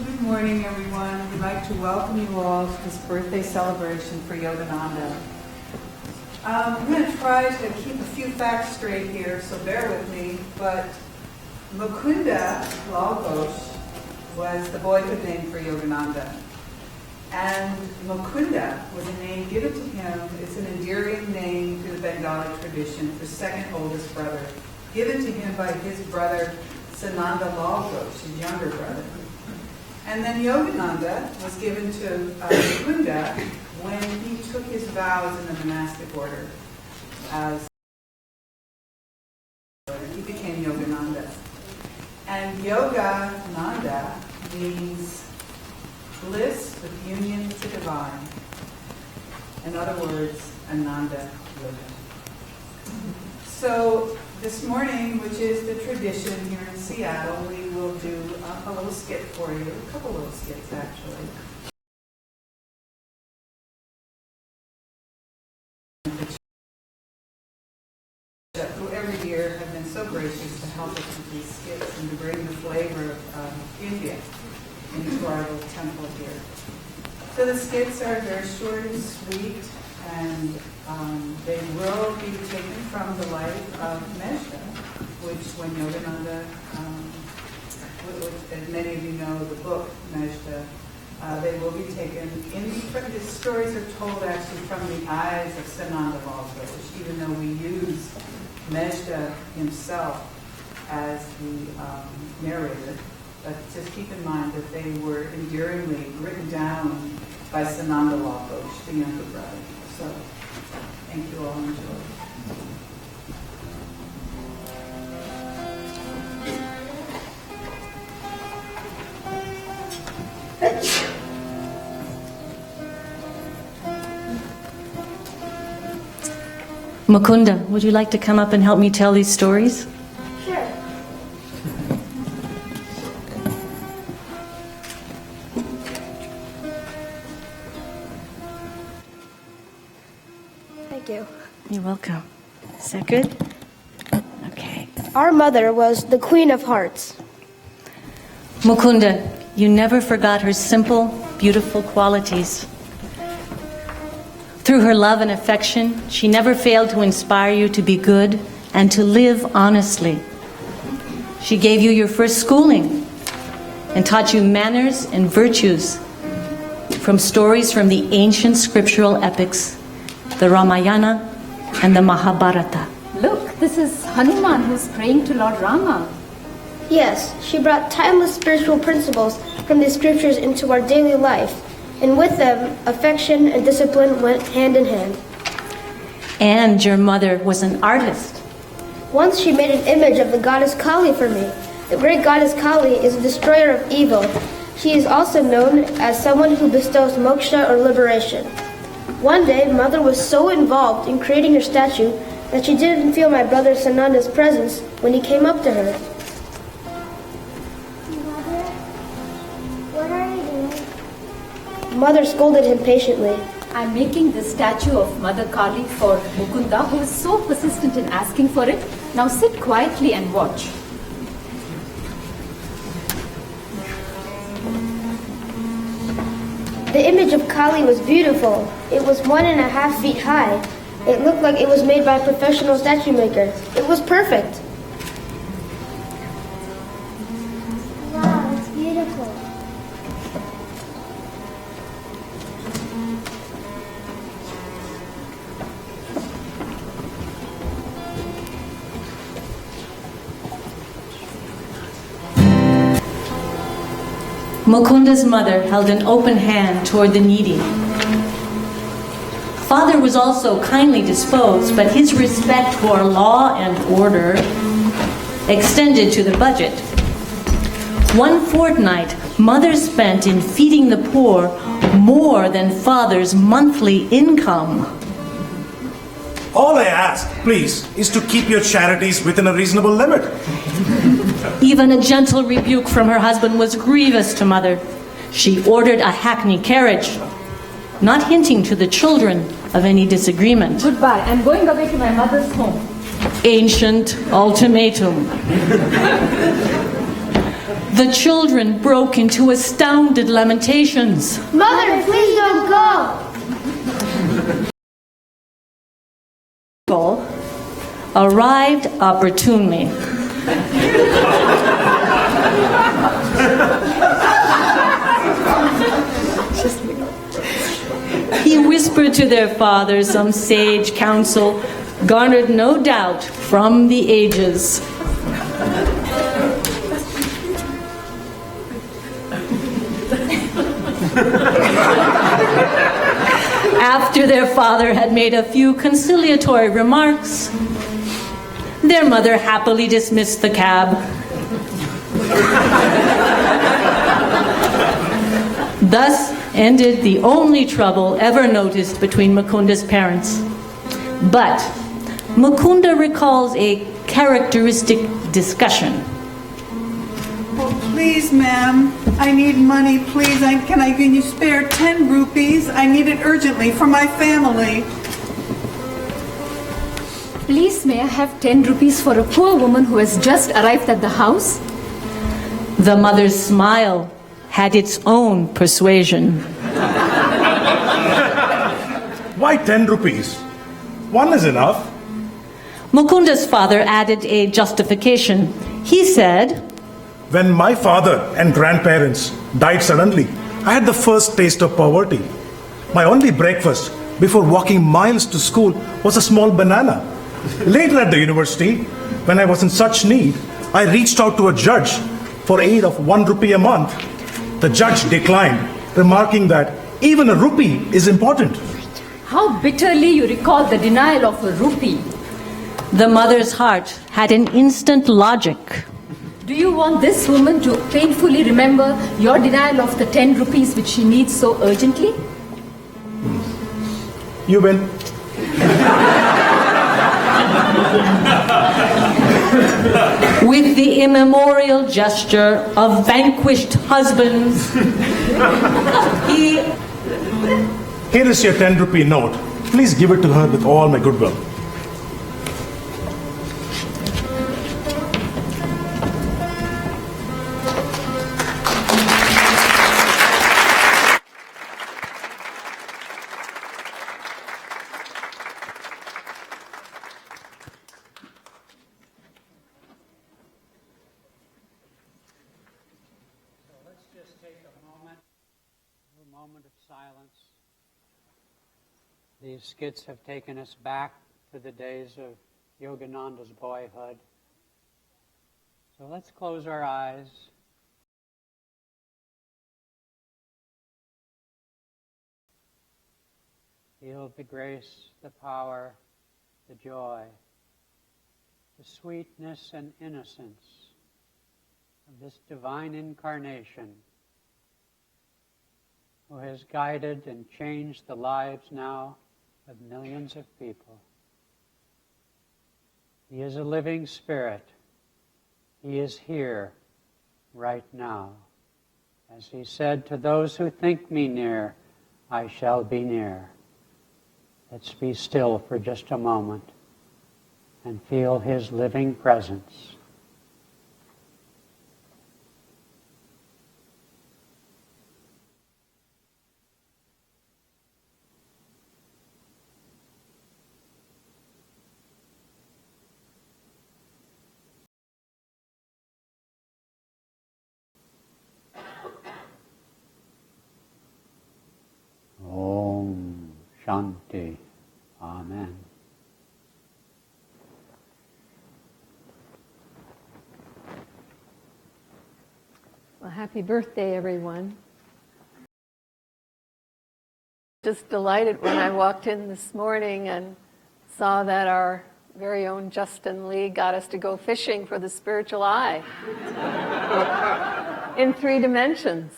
Good morning, everyone. We'd like to welcome you all to this birthday celebration for Yogananda. I'm going to try to keep a few facts straight here, so bear with me. But Mukunda Lal Ghosh was the boyhood name for Yogananda. And Mukunda was a name given to him. It's an endearing name to the Bengali tradition for second oldest brother, given to him by his brother Sananda Lal Ghosh, his younger brother. And then Yogananda was given to Mukunda when he took his vows in the monastic order. As he became Yogananda. And Yogananda means bliss with union to divine. In other words, Ananda Yoga. So this morning, which is the tradition here in Seattle, we will do a little skit for you, a couple little skits actually. Who every year have been so gracious to help us with these skits and to bring the flavor of India into our little temple here. So the skits are very short and sweet, and they will be taken from the life of Meshta, which when Yogananda, as many of you know, the book Meshta, they will be taken. The stories are told actually from the eyes of Sananda Lal Ghosh, even though we use Meshta himself as the narrator. But just keep in mind that they were endearingly written down by Sananda Lal Ghosh, the younger brother. So, thank you all. Enjoy. Mukunda, would you like to come up and help me tell these stories? Sure. Thank you. You're welcome. Is that good? Okay. Our mother was the Queen of Hearts. Mukunda, you never forgot her simple, beautiful qualities. Through her love and affection, she never failed to inspire you to be good and to live honestly. She gave you your first schooling and taught you manners and virtues from stories from the ancient scriptural epics, the Ramayana and the Mahabharata. Look, this is Hanuman who's praying to Lord Rama. Yes, she brought timeless spiritual principles from the scriptures into our daily life, and with them, affection and discipline went hand in hand. And your mother was an artist. Once she made an image of the goddess Kali for me. The great goddess Kali is a destroyer of evil. She is also known as someone who bestows moksha or liberation. One day, Mother was so involved in creating her statue that she didn't feel my brother Sananda's presence when he came up to her. Mother, what are you doing? Mother scolded him patiently. I'm making this statue of Mother Kali for Mukunda, who is so persistent in asking for it. Now sit quietly and watch. The image of Kali was beautiful. It was 1.5 feet high. It looked like it was made by a professional statue maker. It was perfect. Wow, it's beautiful. Mukunda's mother held an open hand toward the needy. Father was also kindly disposed, but his respect for law and order extended to the budget. One fortnight, Mother spent in feeding the poor more than Father's monthly income. All I ask, please, is to keep your charities within a reasonable limit. Even a gentle rebuke from her husband was grievous to Mother. She ordered a hackney carriage, not hinting to the children of any disagreement. Goodbye. I'm going away to my mother's home. Ancient ultimatum. The children broke into astounded lamentations. Mother, please don't go. Arrived opportunely. He whispered to their father some sage counsel, garnered no doubt from the ages. After their father had made a few conciliatory remarks, their mother happily dismissed the cab. Thus ended the only trouble ever noticed between Mukunda's parents. But Mukunda recalls a characteristic discussion. Oh, please, ma'am, I need money, please. Can you spare 10 rupees? I need it urgently for my family. Please, may I have 10 rupees for a poor woman who has just arrived at the house? The mother's smile had its own persuasion. Why 10 rupees? One is enough. Mukunda's father added a justification. He said, When my father and grandparents died suddenly, I had the first taste of poverty. My only breakfast before walking miles to school was a small banana. Later at the university, when I was in such need, I reached out to a judge for aid of 1 rupee a month. The judge declined, remarking that even a rupee is important. How bitterly you recall the denial of a rupee. the mother's heart had an instant logic. Do you want this woman to painfully remember your denial of the 10 rupees which she needs so urgently? You win. With the immemorial gesture of vanquished husbands, Here is your 10 rupee note. Please give it to her with all my goodwill. Moment of silence. These skits have taken us back to the days of Yogananda's boyhood. So let's close our eyes. Feel the grace, the power, the joy, the sweetness and innocence of this divine incarnation who has guided and changed the lives now of millions of people. He is a living spirit. He is here right now. As he said, to those who think me near, I shall be near. Let's be still for just a moment and feel his living presence. Om Shanti. Amen. Well, happy birthday, everyone. Just delighted when I walked in this morning and saw that our very own Justin Lee got us to go fishing for the spiritual eye in 3 dimensions.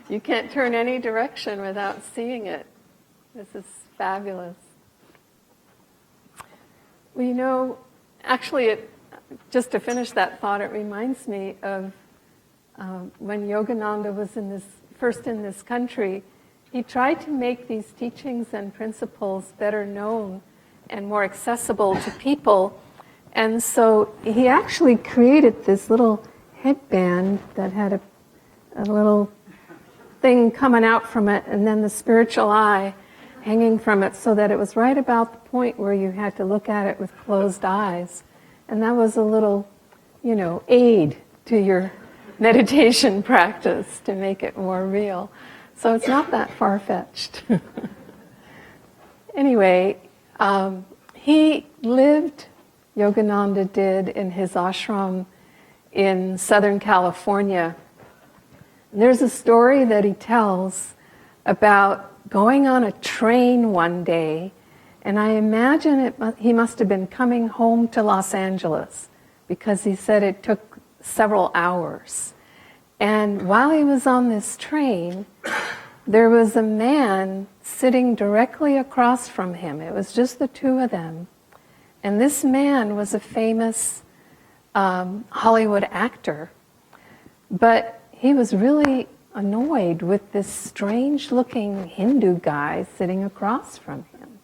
You can't turn any direction without seeing it. This is fabulous. Well, you know, actually, just to finish that thought, it reminds me of when Yogananda was first in this country. He tried to make these teachings and principles better known and more accessible to people. And so he actually created this little headband that had a little thing coming out from it, and then the spiritual eye hanging from it, so that it was right about the point where you had to look at it with closed eyes. And that was a little, aid to your meditation practice to make it more real. So it's not that far-fetched. Anyway, he lived, Yogananda did, in his ashram in Southern California. There's a story that he tells about going on a train one day, and I imagine he must have been coming home to Los Angeles, because he said it took several hours. And while he was on this train, there was a man sitting directly across from him. It was just the two of them. And this man was a famous Hollywood actor. But he was really annoyed with this strange-looking Hindu guy sitting across from him.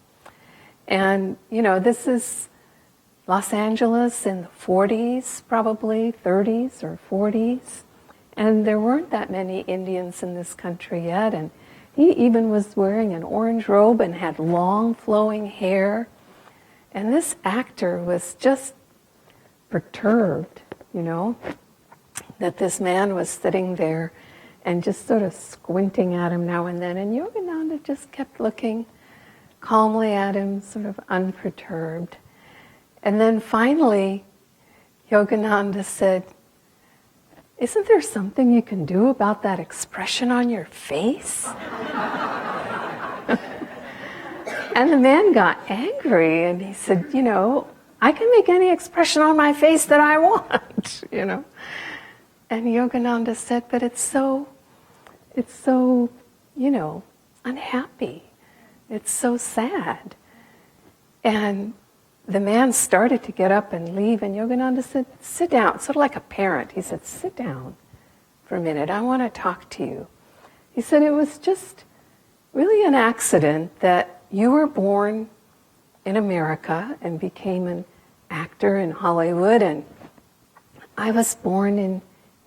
And, this is Los Angeles in the 40s, probably 30s or 40s. And there weren't that many Indians in this country yet. And he even was wearing an orange robe and had long flowing hair. And this actor was just perturbed, that this man was sitting there and just sort of squinting at him now and then. And Yogananda just kept looking calmly at him, sort of unperturbed. And then finally, Yogananda said, "Isn't there something you can do about that expression on your face?" And the man got angry, and he said, "I can make any expression on my face that I want," And Yogananda said, "But it's so, unhappy. It's so sad." And the man started to get up and leave, and Yogananda said, "Sit down," sort of like a parent. He said, "Sit down for a minute. I want to talk to you." He said, "It was just really an accident that you were born in America and became an actor in Hollywood, and I was born in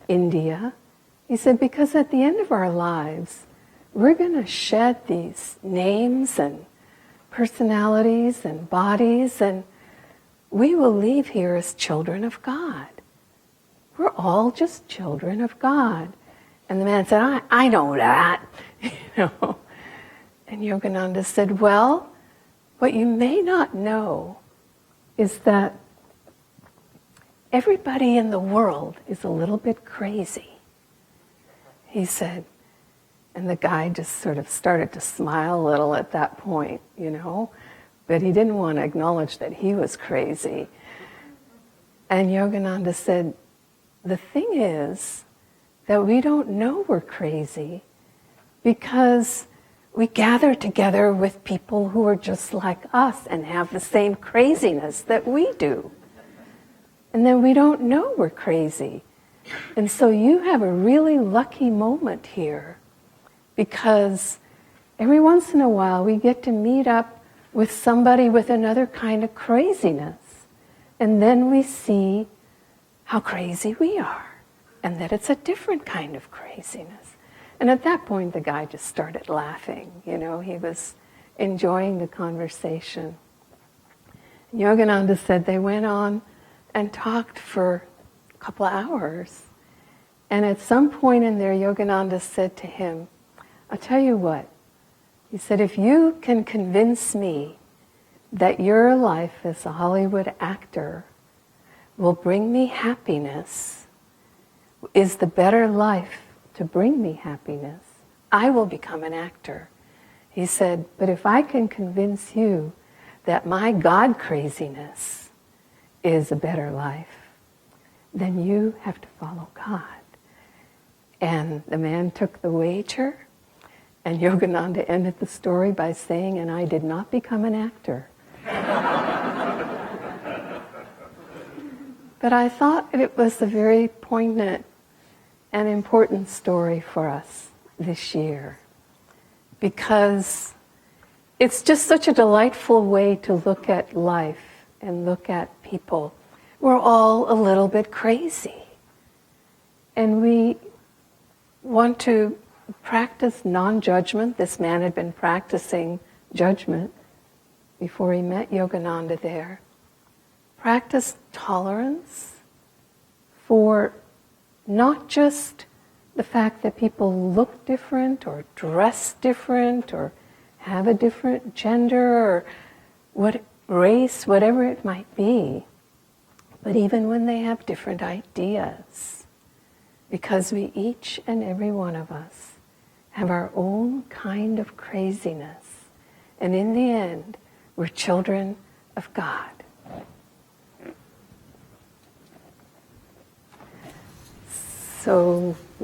India." He said, "Because at the end of our lives, we're going to shed these names and personalities and bodies, and we will leave here as children of God. We're all just children of God." And the man said, I know that, And Yogananda said, "Well, what you may not know is that everybody in the world is a little bit crazy." He said, and the guy just sort of started to smile a little at that point, but he didn't want to acknowledge that he was crazy. And Yogananda said, "The thing is that we don't know we're crazy because we gather together with people who are just like us and have the same craziness that we do. And then we don't know we're crazy. And so you have a really lucky moment here, because every once in a while we get to meet up with somebody with another kind of craziness. And then we see how crazy we are, and that it's a different kind of craziness." And at that point, the guy just started laughing. He was enjoying the conversation. Yogananda said they went on and talked for a couple of hours. And at some point in there, Yogananda said to him, "I'll tell you what." He said, "If you can convince me that your life as a Hollywood actor will bring me happiness, is the better life to bring me happiness, I will become an actor." He said, "But if I can convince you that my God craziness is a better life, then you have to follow God." And the man took the wager, and Yogananda ended the story by saying, "And I did not become an actor." But I thought it was a very poignant and important story for us this year, because it's just such a delightful way to look at life and look at people. We're all a little bit crazy. And we want to practice non-judgment. This man had been practicing judgment before he met Yogananda there. Practice tolerance for not just the fact that people look different or dress different or have a different gender or what race, whatever it might be, but even when they have different ideas. Because we, each and every one of us, have our own kind of craziness. And in the end, we're children of God. So